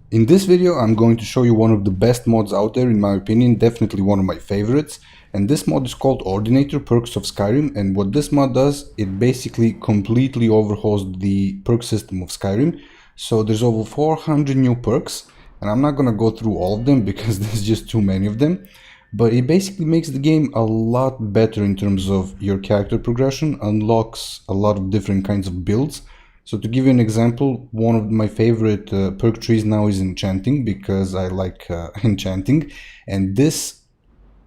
In this video, I'm going to show you one of the best mods out there, in my opinion, definitely one of my favorites. And this mod is called Ordinator, Perks of Skyrim. And what this mod does, it basically completely overhauls the perk system of Skyrim. So there's over 400 new perks, and I'm not gonna go through all of them because there's just too many of them. But it basically makes the game a lot better in terms of your character progression, unlocks a lot of different kinds of builds. So to give you an example, one of my favorite perk trees now is Enchanting, because I like Enchanting, and this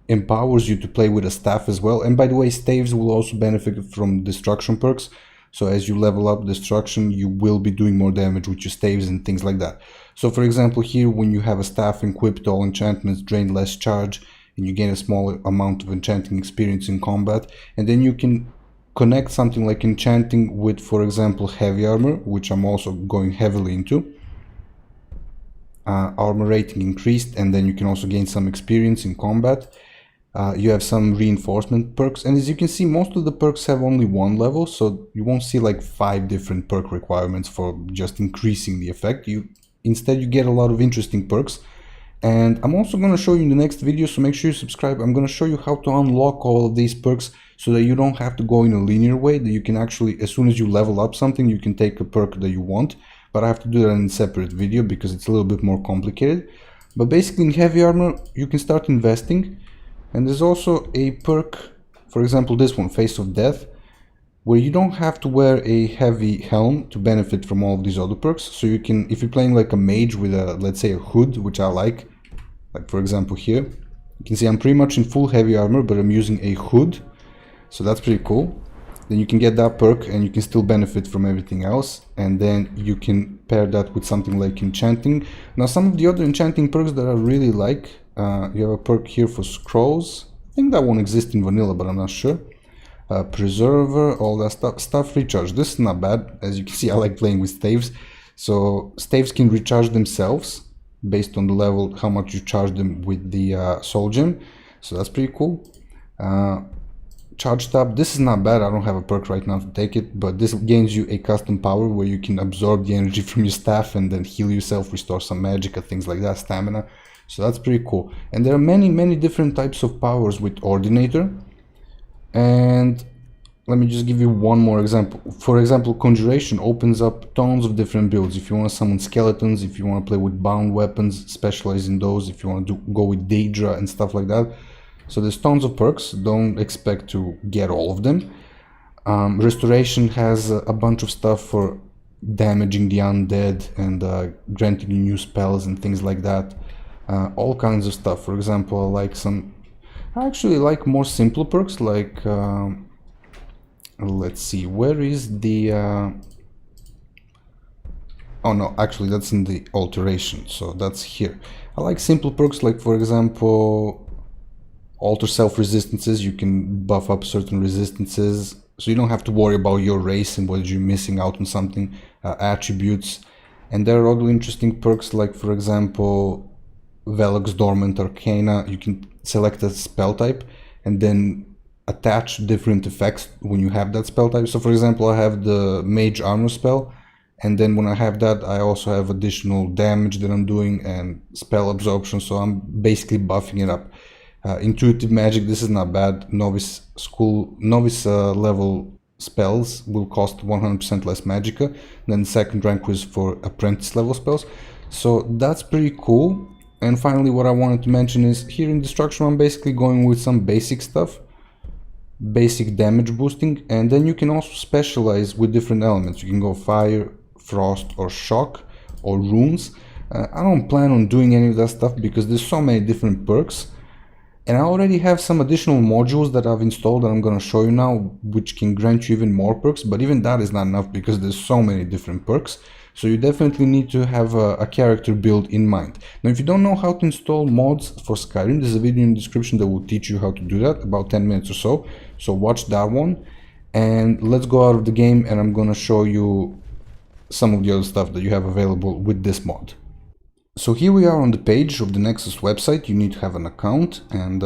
empowers you to play with a staff as well. And by the way, staves will also benefit from destruction perks. So as you level up destruction, you will be doing more damage with your staves and things like that. So for example, here when you have a staff equipped, all enchantments drain less charge, and you gain a small amount of enchanting experience in combat, and then you can connect something like Enchanting with, for example, heavy armor, which I'm also going heavily into. Armor rating increased, and then you can also gain some experience in combat. You have some reinforcement perks, and as you can see, most of the perks have only one level, so you won't see like 5 different perk requirements for just increasing the effect. Instead you get a lot of interesting perks. And I'm also going to show you in the next video, so make sure you subscribe. I'm going to show you how to unlock all of these perks so that you don't have to go in a linear way, that you can actually, as soon as you level up something, you can take a perk that you want. But I have to do that in a separate video because it's a little bit more complicated. But basically in heavy armor, you can start investing. And there's also a perk, for example this one, Face of Death, where you don't have to wear a heavy helm to benefit from all of these other perks. So you can, if you're playing like a mage with a, let's say, a hood, which I like for example here, you can see I'm pretty much in full heavy armor, but I'm using a hood, so that's pretty cool. Then you can get that perk and you can still benefit from everything else, and then you can pair that with something like Enchanting. Now some of the other enchanting perks that I really like, you have a perk here for scrolls. I think that one exists in vanilla, but I'm not sure. Preserver, all that stuff recharge. This is not bad. As you can see, I like playing with staves, so staves can recharge themselves based on the level, how much you charge them with the soul gem, so that's pretty cool. Charge tab, this is not bad. I don't have a perk right now to take it, but this gains you a custom power where you can absorb the energy from your staff and then heal yourself, restore some magic, things like that, stamina, so that's pretty cool. And there are many different types of powers with Ordinator. And let me just give you one more example. For example, Conjuration opens up tons of different builds. If you want to summon skeletons, if you want to play with bound weapons, specialize in those, if you want to go with Daedra and stuff like that. So there's tons of perks, don't expect to get all of them. Restoration has a bunch of stuff for damaging the undead and granting you new spells and things like that. All kinds of stuff. For example, I actually like more simple perks, like let's see, where is the oh no, actually that's in the alteration, so that's here. I like simple perks, like for example alter self resistances. You can buff up certain resistances, so you don't have to worry about your race and whether you're missing out on something. Attributes, and there are other interesting perks, like for example Velox Dormant Arcana. You can select a spell type and then attach different effects when you have that spell type. So for example, I have the Mage Armor spell, and then when I have that, I also have additional damage that I'm doing and spell absorption, so I'm basically buffing it up. Intuitive Magic, this is not bad. Novice level spells will cost 100% less magicka. Then second rank was for apprentice level spells, so that's pretty cool. And finally, what I wanted to mention is here in Destruction, I'm basically going with some basic stuff, basic damage boosting, and then you can also specialize with different elements. You can go fire, frost, or shock, or runes. I don't plan on doing any of that stuff because there's so many different perks, and I already have some additional modules that I've installed that I'm going to show you now, which can grant you even more perks, but even that is not enough because there's so many different perks. So you definitely need to have a character build in mind. Now, if you don't know how to install mods for Skyrim, there's a video in the description that will teach you how to do that, about 10 minutes or so. So watch that one, and let's go out of the game, and I'm gonna show you some of the other stuff that you have available with this mod. So here we are on the page of the Nexus website. You need to have an account, and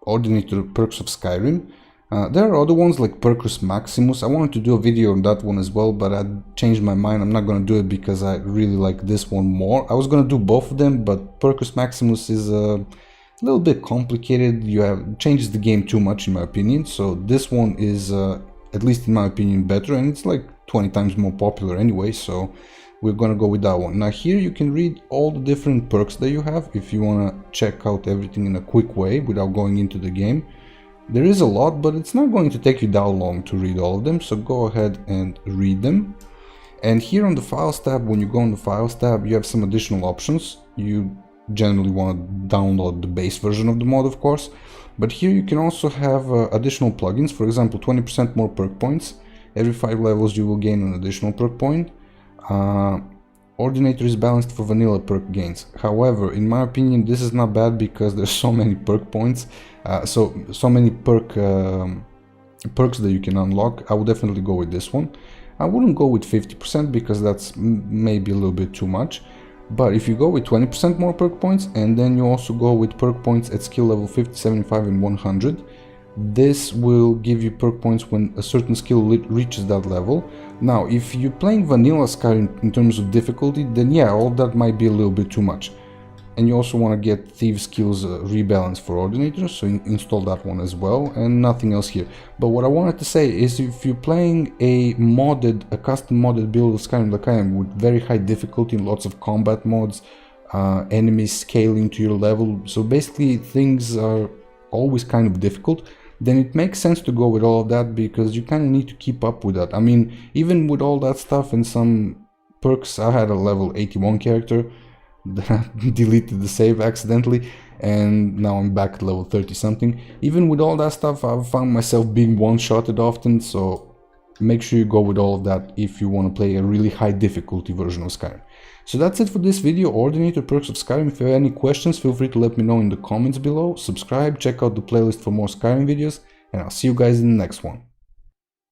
Ordinator Perks of Skyrim. There are other ones like Perk Maximus. I wanted to do a video on that one as well, but I changed my mind. I'm not going to do it because I really like this one more. I was going to do both of them, but Perk Maximus is a little bit complicated. Changes the game too much in my opinion. So this one is, at least in my opinion, better, and it's like 20 times more popular anyway, so we're gonna go with that one. Now here you can read all the different perks that you have if you want to check out everything in a quick way without going into the game. There is a lot, but it's not going to take you that long to read all of them, so go ahead and read them. And here on the Files tab, when you go on the Files tab, you have some additional options. You generally want to download the base version of the mod, of course, but here you can also have additional plugins. For example, 20% more perk points. Every 5 levels you will gain an additional perk point. Ordinator is balanced for vanilla perk gains. However, in my opinion, this is not bad because there's so many perk points, so many perks that you can unlock. I would definitely go with this one. I wouldn't go with 50% because that's maybe a little bit too much. But if you go with 20% more perk points, and then you also go with perk points at skill level 50, 75 and 100, this will give you perk points when a certain skill reaches that level. Now, if you're playing vanilla Skyrim in terms of difficulty, then yeah, all that might be a little bit too much. And you also want to get Thief skills rebalance for Ordinator, so install that one as well, and nothing else here. But what I wanted to say is, if you're playing a custom modded build of Skyrim like I am, with very high difficulty and lots of combat mods, enemies scaling to your level, so basically things are always kind of difficult, then it makes sense to go with all of that, because you kind of need to keep up with that. I mean, even with all that stuff and some perks, I had a level 81 character that deleted the save accidentally, and now I'm back at level 30 something. Even with all that stuff, I've found myself being one-shotted often, so make sure you go with all of that if you want to play a really high difficulty version of Skyrim. So that's it for this video, Ordinator Perks of Skyrim. If you have any questions, feel free to let me know in the comments below. Subscribe, check out the playlist for more Skyrim videos, and I'll see you guys in the next one.